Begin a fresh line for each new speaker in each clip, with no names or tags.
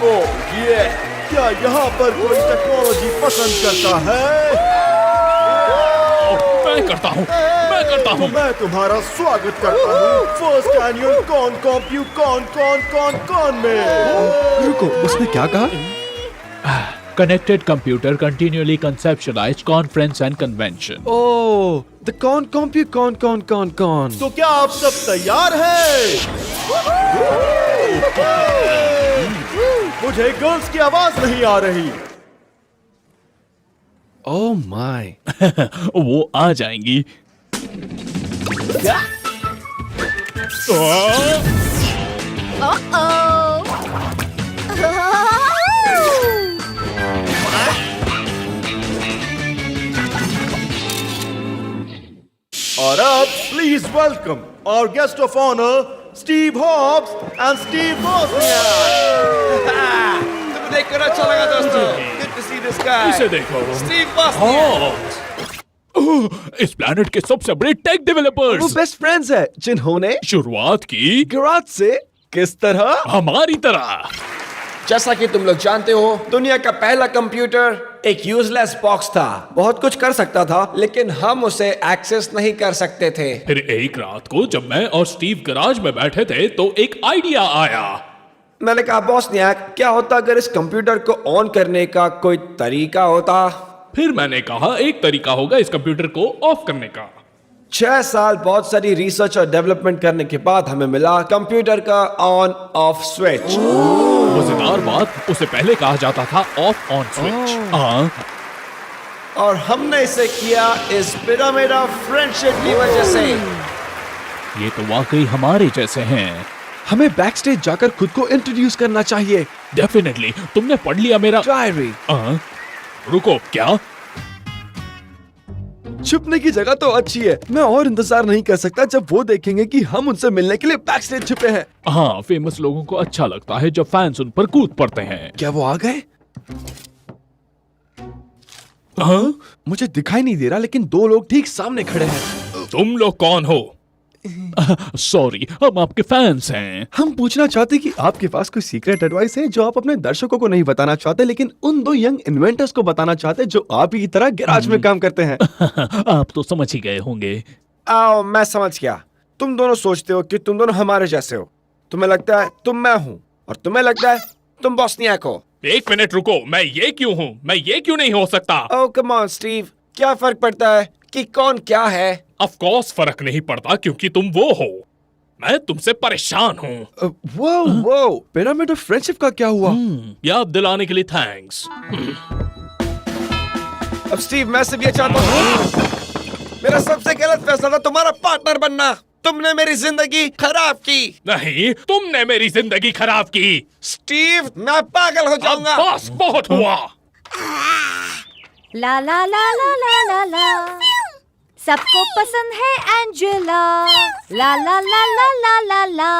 ओह ये क्या यहाँ पर कोई टेक्नोलॉजी पसंद करता है?
मैं करता हूँ।
तो मैं तुम्हारा स्वागत करता हूँ फर्स्ट एनुअल कॉन में।
रुको, उसने क्या कहा?
Connected Computer Continually Conceptualized Conference and Convention।
Oh, the con.
तो क्या आप सब तैयार हैं? मुझे गर्ल्स की आवाज नहीं आ रही।
Oh my.
वो आ जाएंगी।
और अब please welcome our guest of honour Steve Hobbs and Steve Wozniak.
तुम्हें देखकर अच्छा लगा दोस्तों। Good to see this guy.
इसे देखो।
Steve Wozniak.
इस प्लैनेट के सबसे बड़े टेक
वो
डेवलपर्स
बेस्ट फ्रेंड्स है जिन्होंने
शुरुआत की
गराज से किस तरह?
हमारी तरह।
जैसा कि तुम लोग जानते हो, दुनिया का पहला कंप्यूटर एक यूजलेस बॉक्स था। बहुत कुछ कर सकता था, लेकिन हम उसे एक्सेस नहीं कर सकते थे।
फिर एक रात को जब मैं और स्टीव गराज में बैठे थे तो एक आइडिया आया।
मैंने कहा वोज़नियाक, क्या होता अगर इस कंप्यूटर को ऑन करने का कोई तरीका होता?
फिर मैंने कहा एक तरीका होगा इस कंप्यूटर को ऑफ करने का।
6 साल बहुत सारी रिसर्च और डेवलपमेंट करने के बाद हमें मिला कंप्यूटर का ऑन ऑफ स्विच।
मजेदार बात, उसे पहले कहा जाता था ऑफ ऑन स्विच। हाँ,
और हमने इसे किया इस पिरामिड ऑफ फ्रेंडशिप की वजह से।
ये तो वाकई हमारे जैसे हैं।
हमें बैक स्टेज जाकर खुद को इंट्रोड्यूस करना चाहिए।
डेफिनेटली। तुमने पढ़ लिया मेरा
डायरी।
रुको, क्या?
छुपने की जगह तो अच्छी है। मैं और इंतजार नहीं कर सकता जब वो देखेंगे कि हम उनसे मिलने के लिए बैक स्टेज छुपे हैं।
हाँ, फेमस लोगों को अच्छा लगता है जब फैंस उन पर कूद पड़ते हैं।
क्या वो आ गए?
हाँ?
मुझे दिखाई नहीं दे रहा, लेकिन 2 लोग ठीक सामने खड़े हैं।
तुम लोग कौन हो? सॉरी, हम आपके फैंस हैं।
हम पूछना चाहते कि आपके पास कोई सीक्रेट एडवाइस है जो आप अपने दर्शकों को नहीं बताना चाहते, लेकिन उन 2 यंग इन्वेंटर्स को बताना चाहते जो आप ही की तरह गैराज में काम करते हैं।
आप तो समझ ही गए होंगे।
आओ, मैं समझ गया। तुम दोनों सोचते हो कि तुम दोनों हमारे जैसे हो। तुम्हें लगता है तुम मैं हूँ, और तुम्हें लगता है तुम वोज़नियाक हो।
एक मिनट रुको, मैं ये क्यों हूँ? मैं ये क्यों नहीं हो सकता?
ओह कम ऑन स्टीव, क्या फर्क पड़ता है कि कौन क्या है?
ऑफ कोर्स फर्क नहीं पड़ता, क्योंकि तुम वो हो। मैं तुमसे परेशान हूँ।
वो पिरामिड ऑफ फ्रेंडशिप का क्या हुआ?
याद दिलाने के लिए थैंक्स।
अब स्टीव, मैं सिर्फ ये चाहता हूँ, मेरा सबसे गलत फैसला था तुम्हारा पार्टनर बनना। तुमने मेरी जिंदगी खराब की।
नहीं, तुमने मेरी जिंदगी खराब की।
स्टीव, मैं पागल हो जाऊंगा।
बस बहुत हुआ।
ला ला ला ला ला ला ला, सबको पसंद है एंजेला। ला ला ला ला ला ला ला।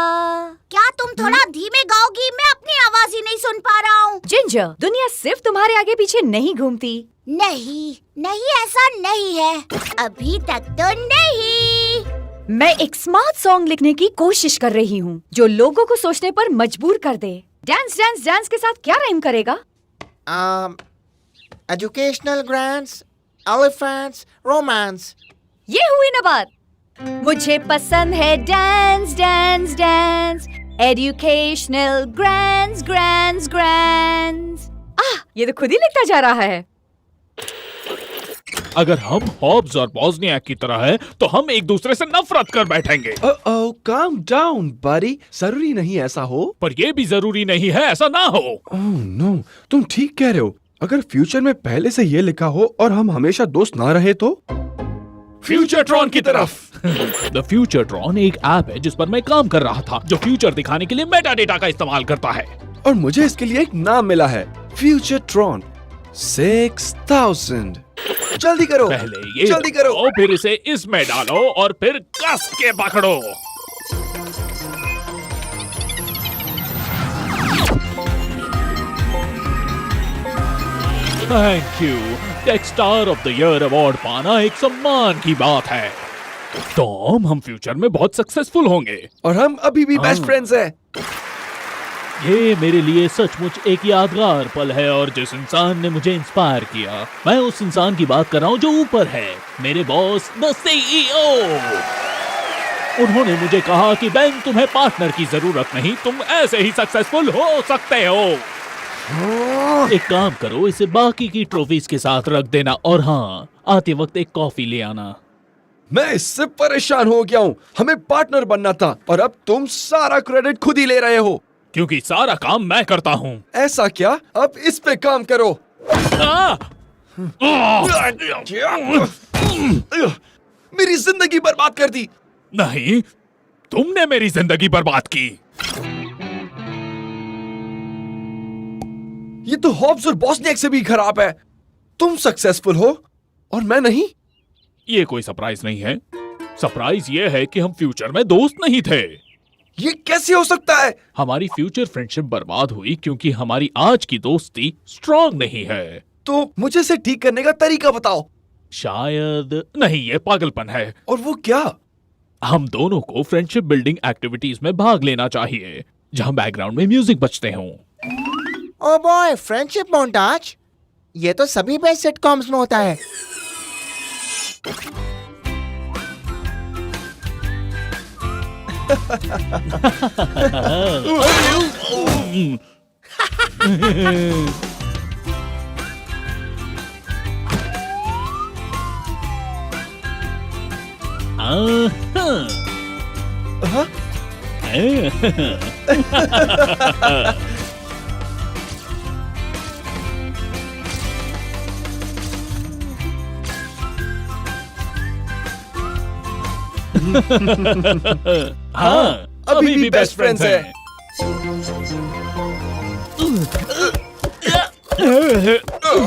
क्या तुम थोड़ा धीमे गाओगी? मैं अपनी आवाज ही नहीं सुन पा रहा हूँ।
जिंजर, दुनिया सिर्फ तुम्हारे आगे पीछे नहीं घूमती।
नहीं नहीं, ऐसा नहीं है, अभी तक तो नहीं।
मैं एक स्मार्ट सॉन्ग लिखने की कोशिश कर रही हूँ जो लोगों को सोचने पर मजबूर कर दे। डांस डांस डांस के साथ क्या राइम करेगा?
Educational grants, elephants, romance.
ये हुई ना बात। मुझे पसंद है dance dance dance, educational grants grants grants. ये तो खुद ही लिखता जा रहा है।
अगर हम हॉब्स और वोज़नियाक की तरह है तो हम एक दूसरे से नफरत कर बैठेंगे।
काम डाउन बडी, जरूरी नहीं ऐसा हो।
पर ये भी जरूरी नहीं है ऐसा ना हो।
ओह नो, तुम ठीक कह रहे हो। अगर फ्यूचर में पहले से ये लिखा हो और हम हमेशा दोस्त ना रहे तो?
फ्यूचरट्रॉन की तरफ। द फ्यूचरट्रॉन एक ऐप है जिस पर मैं काम कर रहा था, जो फ्यूचर दिखाने के लिए मेटा डेटा का इस्तेमाल करता है।
और मुझे इसके लिए एक नाम मिला है, फ्यूचरट्रॉन 6000। जल्दी करो,
पहले ये
जल्दी करो।
और फिर इसे इसमें डालो और फिर कस के पकड़ो। Thank you. Tech star of the year award पाना एक सम्मान की बात है। टॉम, हम फ्यूचर में बहुत सक्सेसफुल होंगे।
और हम अभी भी बेस्ट फ्रेंड्स हैं।
ये मेरे लिए सचमुच एक यादगार पल है और जिस इंसान ने मुझे इंस्पायर किया, मैं उस इंसान की बात कर रहा हूँ जो ऊपर है, मेरे बॉस द CEO। उन्होंने मुझे कहा कि बेन, तुम्हें पार्टनर की जरूरत नहीं, तुम ऐसे ही सक्सेसफुल हो सकते हो। एक काम करो, इसे बाकी की ट्रॉफीज के साथ रख देना और हाँ, आते वक्त एक कॉफी ले आना।
मैं इससे परेशान हो गया हूँ। हमें पार्टनर बनना था और अब तुम सारा क्रेडिट खुद ही ले रहे हो।
क्योंकि सारा काम मैं करता हूँ।
ऐसा क्या? अब इस पे काम करो। मेरी जिंदगी बर्बाद कर दी।
नहीं, तुमने मेरी जिंदगी बर्बाद की।
ये तो हॉब्स और बॉस्नियाक से भी खराब है। तुम सक्सेसफुल हो और मैं नहीं।
ये कोई सरप्राइज नहीं है। सरप्राइज ये है कि हम फ्यूचर में दोस्त नहीं थे।
ये कैसे हो सकता है?
हमारी फ्यूचर फ्रेंडशिप बर्बाद हुई क्योंकि हमारी आज की दोस्ती स्ट्रांग नहीं है।
तो मुझे इसे ठीक करने का तरीका बताओ।
शायद नहीं, ये पागलपन है।
और वो क्या?
हम दोनों को फ्रेंडशिप बिल्डिंग एक्टिविटीज में भाग लेना चाहिए, जहां बैकग्राउंड में म्यूजिक बजते हों।
ओ बॉय, फ्रेंडशिप मोन्टाज, ये तो सभी बेस्ट सिटकॉम्स में होता है।
हाँ, अभी भी बेस्ट फ्रेंड्स हैं।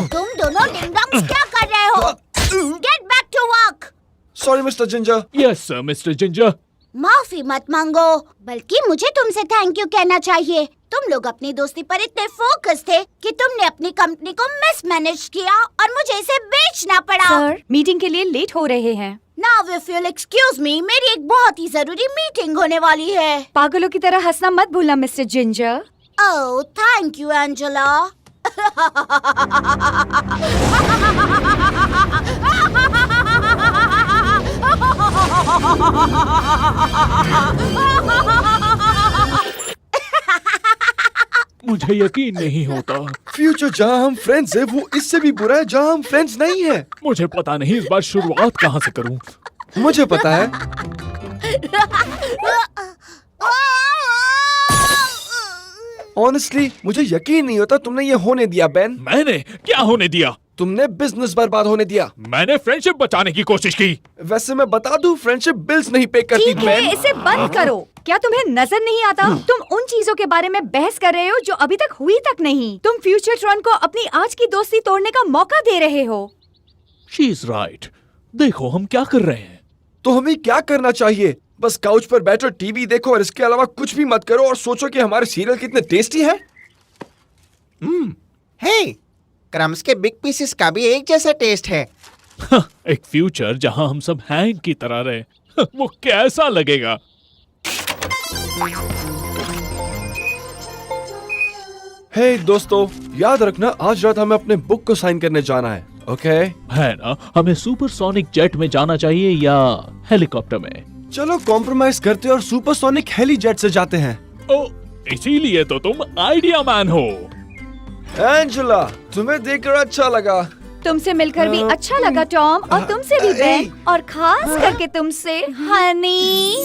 तुम दोनों डिंगडोंग्स क्या कर रहे हो? Get back to work.
Sorry mister Ginger.
Yes sir mister Ginger.
माफी मत मांगो, बल्कि मुझे तुमसे थैंक यू कहना चाहिए। तुम लोग अपनी दोस्ती पर इतने फोकस थे कि तुमने अपनी कंपनी को मिसमैनेज किया और मुझे इसे बेचना पड़ा।
सर, मीटिंग के लिए लेट हो रहे हैं।
Now if you'll excuse me, मेरी एक बहुत ही जरूरी मीटिंग होने वाली है।
पागलों की तरह हंसना मत भूलना mister ginger.
Oh, thank you Angela.
मुझे यकीन नहीं होता।
फ्यूचर जहाँ हम फ्रेंड्स हैं वो इससे भी बुरा है जहाँ हम फ्रेंड्स नहीं हैं।
मुझे पता नहीं इस बार शुरुआत कहाँ से करूं।
मुझे पता है। ऑनेस्टली मुझे यकीन नहीं होता तुमने ये होने दिया बेन।
मैंने क्या होने दिया?
तुमने बिजनेस बर्बाद होने दिया।
मैंने फ्रेंडशिप बचाने की कोशिश की।
वैसे मैं बता दूं, फ्रेंडशिप बिल्स नहीं पे करती
ठीक है,
बेन।
इसे बंद करो। क्या तुम्हें नजर नहीं आता? तुम उन चीजों के बारे में बहस कर रहे हो जो अभी तक हुई तक नहीं। तुम फ्यूचरट्रॉन को अपनी आज की दोस्ती तोड़ने का मौका दे रहे हो।
She is right. देखो हम क्या कर रहे हैं।
तो हमें क्या करना चाहिए? बस काउच पर बैठो, टीवी देखो और इसके अलावा कुछ भी मत करो और सोचो कि हमारे सीरियल कितने टेस्टी है।
हे, क्रम्स के बिग पीसेस का भी एक जैसा टेस्ट है।
एक फ्यूचर जहां हम सब हैंक की तरह रहे, वो कैसा लगेगा?
हे दोस्तों, याद रखना आज रात हमें अपने बुक को साइन करने जाना है। ओके?
है ना, हमें सुपरसोनिक जेट में जाना चाहिए या हेलीकॉप्टर में?
चलो कॉम्प्रोमाइज करते हैं और सुपरसोनिक हेली जेट से जाते हैं।
ओ, इसीलिए तो तुम आइडिया मैन हो।
एंजेला, तुम्हें देखकर अच्छा लगा।
तुमसे मिलकर भी अच्छा लगा टॉम, और तुमसे भी बेन, और खास करके तुमसे honey.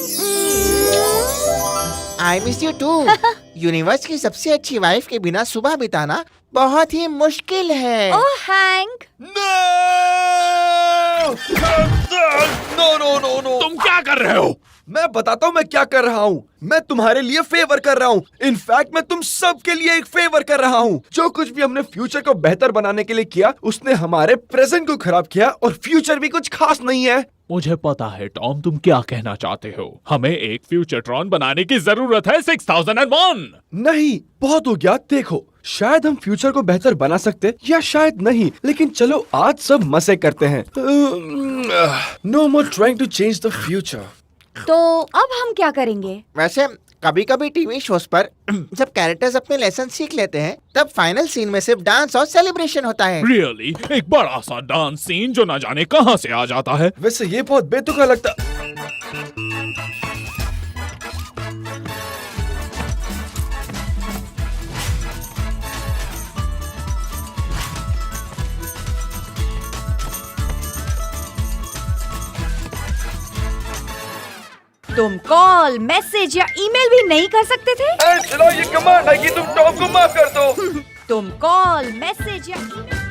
I miss you too. Universe की सबसे अच्छी वाइफ के बिना सुबह बिताना बहुत ही मुश्किल है।
Oh hank,
no no no no.
तुम क्या कर रहे हो?
मैं बताता हूँ मैं क्या कर रहा हूँ। मैं तुम्हारे लिए फेवर कर रहा हूँ। इनफैक्ट मैं तुम सब के लिए एक फेवर कर रहा हूँ। जो कुछ भी हमने फ्यूचर को बेहतर बनाने के लिए किया, उसने हमारे प्रेजेंट को खराब किया और फ्यूचर भी कुछ खास नहीं है।
मुझे पता है टॉम, तुम क्या कहना चाहते हो। हमें एक फ्यूचरट्रॉन बनाने की जरूरत है 6001।
नहीं, बहुत हो गया। देखो, शायद हम फ्यूचर को बेहतर बना सकते या शायद नहीं, लेकिन चलो आज सब मजे करते हैं। No more trying to change the future.
तो अब हम क्या करेंगे?
वैसे कभी कभी टीवी शोज पर जब कैरेक्टर्स अपने लेसन सीख लेते हैं तब फाइनल सीन में सिर्फ डांस और सेलिब्रेशन होता है।
रियली एक बड़ा सा डांस सीन जो ना जाने कहां से आ जाता है।
वैसे ये बहुत बेतुका लगता।
तुम कॉल, मैसेज या ईमेल भी नहीं कर सकते थे?
चलो, ये कमांड है कि तुम टॉम को माफ कर दो।
तुम कॉल, मैसेज या ईमेल